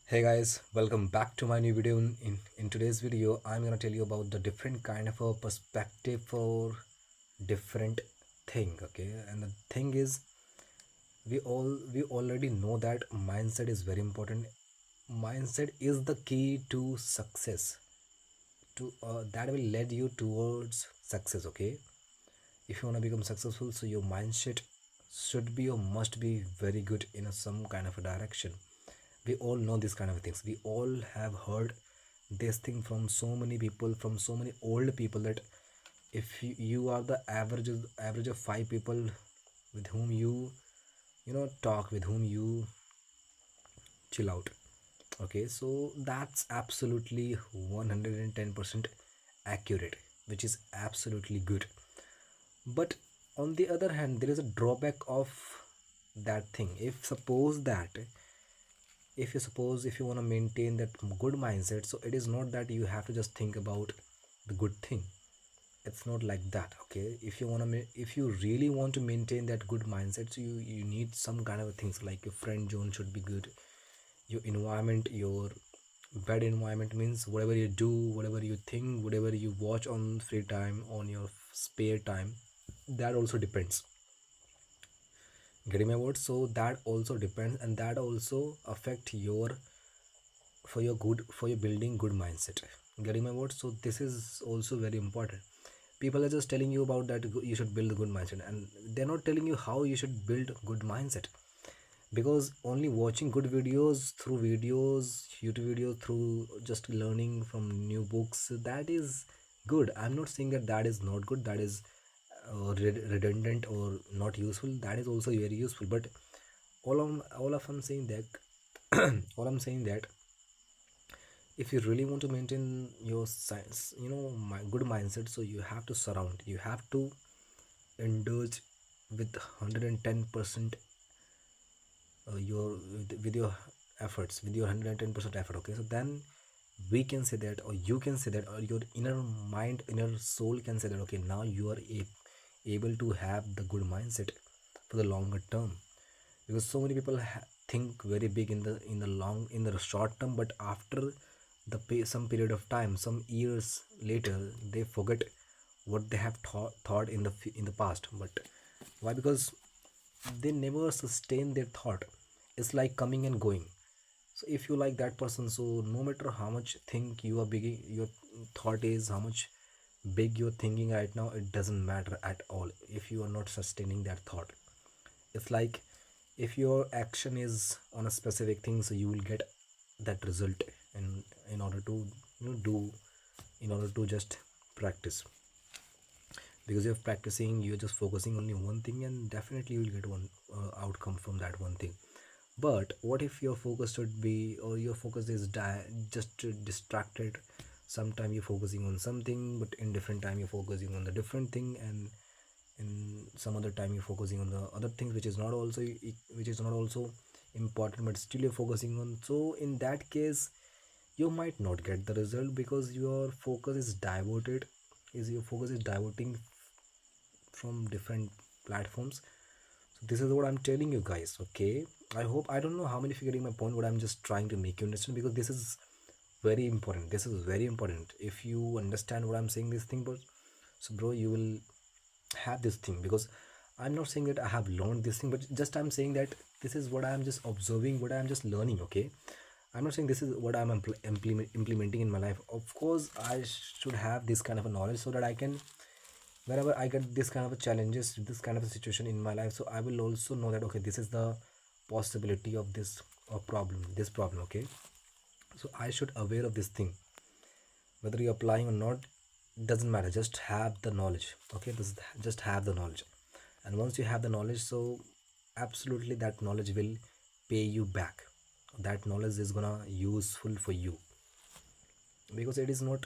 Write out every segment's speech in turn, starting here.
Hey guys, welcome back to my new video. In today's video, I'm gonna tell you about the different kind of a perspective for different thing. Okay, and the thing is, we already know that mindset is very important. Mindset is the key to success. That will lead you towards success. Okay, if you wanna become successful, so your mindset should be or must be very good in some kind of a direction. We all know these kind of things. We all have heard this thing from so many people, from so many old people, that if you are the average of five people with whom you talk, with whom you chill out. Okay, so that's absolutely 110% accurate, which is absolutely good. But on the other hand, there is a drawback of that thing. If suppose that if you want to maintain that good mindset, so it is not that you have to just think about the good thing. It's not like that. Okay, if you really want to maintain that good mindset, so you need some kind of things, like your friend zone should be good, your environment, your bad environment means whatever you do, whatever you think, whatever you watch on free time, on your spare time, that also depends. Getting my word? So that also depends, and that also affect your for your building good mindset. Getting my word? So this is also very important. People are just telling you about that you should build a good mindset, and they're not telling you how you should build good mindset. Because only watching good videos, YouTube videos, through just learning from new books, that is good. I'm not saying that that is not good, that is redundant or not useful. That is also very useful. But all of I'm saying that all I'm saying that if you really want to maintain your science, good mindset, so you have to surround, you have to indulge with 110% with your efforts, with your 110% effort. Okay, so then we can say that, or you can say that, or your inner mind, inner soul can say that, okay, now you are able to have the good mindset for the longer term. Because so many people think very big in the short term, but after some period of time, some years later, they forget what they have thought in the past. But why? Because they never sustain their thought. It's like coming and going. So if you like that person, so no matter how much think you are big, your thought is how much big you're thinking right now, it doesn't matter at all if you are not sustaining that thought. It's like if your action is on a specific thing, so you will get that result in order to do, in order to just practice. Because you're practicing, you're just focusing only one thing, and definitely you will get one outcome from that one thing. But what if your focus should be, or your focus is just distracted? Sometime you're focusing on something, but in different time you're focusing on the different thing, and in some other time you're focusing on the other things, which is not also important, but still you're focusing on. So in that case, you might not get the result, because your focus is diverting from different platforms. So this is what I'm telling you guys. Okay, I don't know how many figuring my point, but I'm just trying to make you understand, because this is very important. This is very important. If you understand what I'm saying, this thing, but so bro, you will have this thing. Because I'm not saying that I have learned this thing, but just I'm saying that this is what I'm just observing, what I'm just learning. Okay, I'm not saying this is what I'm implementing in my life. Of course I should have this kind of a knowledge, so that I can, whenever I get this kind of a challenges, this kind of a situation in my life, so I will also know that, okay, this is the possibility of this problem. Okay, so I should aware of this thing. Whether you're applying or not, doesn't matter, just have the knowledge. Okay, just have the knowledge. And once you have the knowledge, so absolutely that knowledge will pay you back. That knowledge is gonna useful for you. Because it is not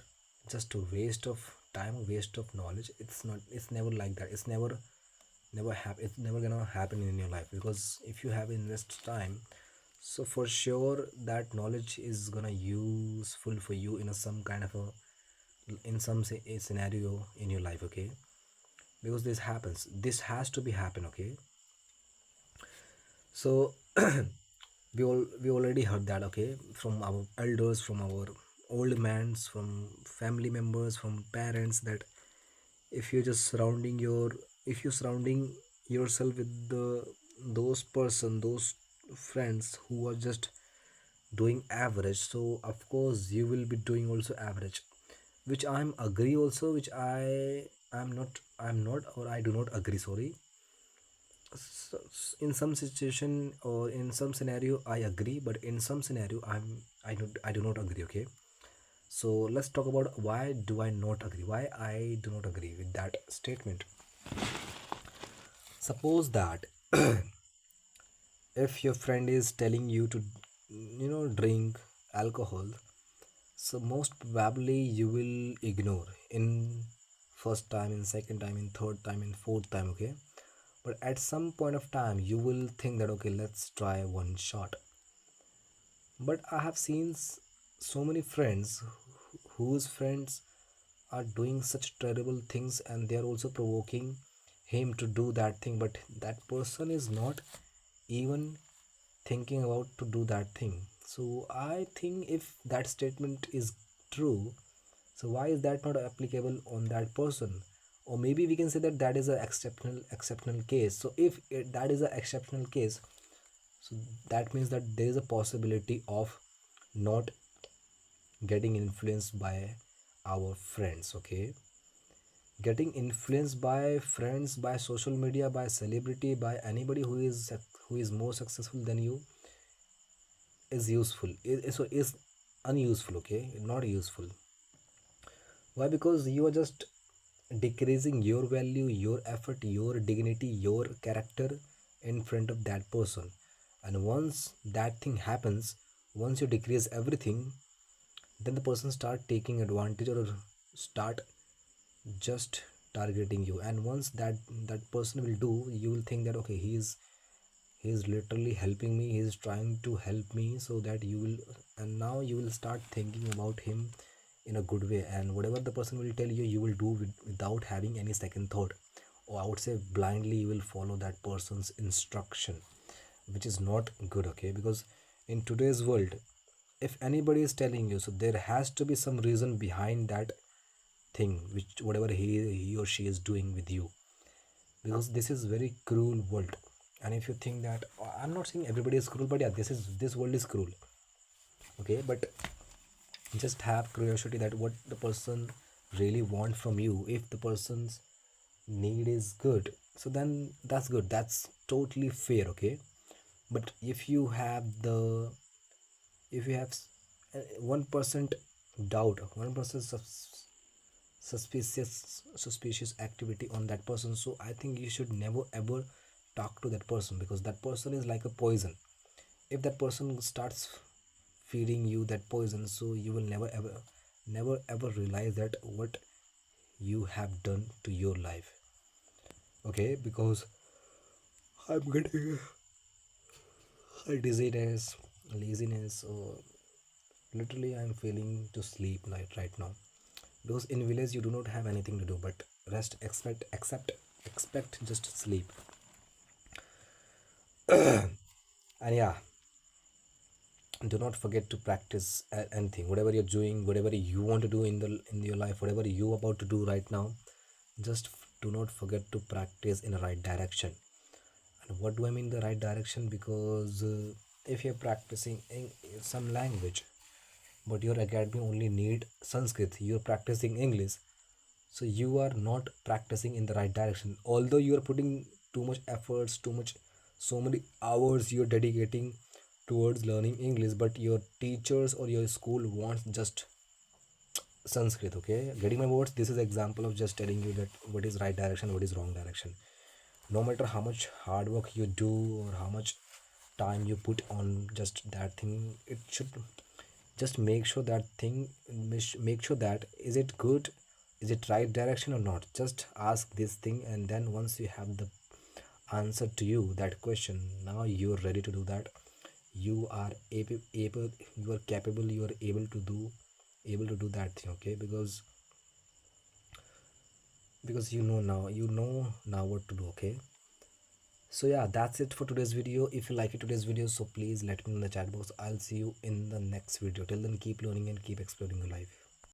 just a waste of time, waste of knowledge. It's never like that. It's never gonna happen in your life. Because if you have invest time, so for sure that knowledge is gonna useful for you in some kind of in some a scenario in your life. Okay, because this has to be happen. Okay, so we already heard that, okay, from our elders, from our old mans, from family members, from parents, that if you're just surrounding your if you're surrounding yourself with those person, those friends who are just doing average, so of course you will be doing also average, which I'm agree also, which I'm not, or I do not agree, sorry. In some situation or in some scenario I agree, but in some scenario I do not agree, okay. So let's talk about why do I not agree, why I do not agree with that statement. Suppose that if your friend is telling you to drink alcohol, so most probably you will ignore in first time, in second time, in third time, in fourth time, okay. But at some point of time you will think that okay, let's try one shot. But I have seen so many friends whose friends are doing such terrible things, and they are also provoking him to do that thing, but that person is not even thinking about to do that thing. So I think if that statement is true, so why is that not applicable on that person? Or maybe we can say that that is an exceptional case. So if that is an exceptional case, so that means that there is a possibility of not getting influenced by our friends, okay. Getting influenced by friends, by social media, by celebrity, by anybody who is more successful than you is useful, is unuseful, okay, not useful. Why? Because you are just decreasing your value, your effort, your dignity, your character in front of that person. And once that thing happens, once you decrease everything, then the person start taking advantage, or start just targeting you. And once that person will do, you will think that okay, he is literally helping me, he is trying to help me, so that you will, and now you will start thinking about him in a good way, and whatever the person will tell you, you will do without having any second thought, or I would say blindly you will follow that person's instruction, which is not good, okay. Because in today's world, if anybody is telling you, so there has to be some reason behind that thing, which whatever he or she is doing with you, because this is very cruel world. And if you think that, I'm not saying everybody is cruel, but yeah, this world is cruel, okay. But just have curiosity that what the person really want from you. If the person's need is good, so then that's good, that's totally fair, okay. But if you have 1% doubt, 1% suspicious activity on that person, so I think you should never ever talk to that person, because that person is like a poison. If that person starts feeding you that poison, so you will never ever realize that what you have done to your life, okay. Because I'm getting a dizziness, laziness, or literally I'm feeling to sleep right now. Because in village you do not have anything to do but rest, expect just sleep. And yeah, do not forget to practice anything, whatever you're doing, whatever you want to do in your life, whatever you about to do right now, just do not forget to practice in the right direction. And what do I mean the right direction? Because if you're practicing in some language, but your academy only need Sanskrit, you're practicing English, so you are not practicing in the right direction. Although you are putting too much efforts, too much, so many hours you're dedicating towards learning English, but your teachers or your school wants just Sanskrit, okay. Getting my words, this is example of just telling you that what is right direction, what is wrong direction. No matter how much hard work you do, or how much time you put on just that thing, it should just make sure that thing, make sure that is it good, is it right direction or not. Just ask this thing, and then once you have the answer to you that question, now you're ready to do that. You are able, you are capable, you are able to do that thing, okay. Because you know now what to do, okay. So yeah, that's it for today's video. If you like it today's video, so please let me know in the chat box. I'll see you in the next video. Till then, keep learning and keep exploring your life.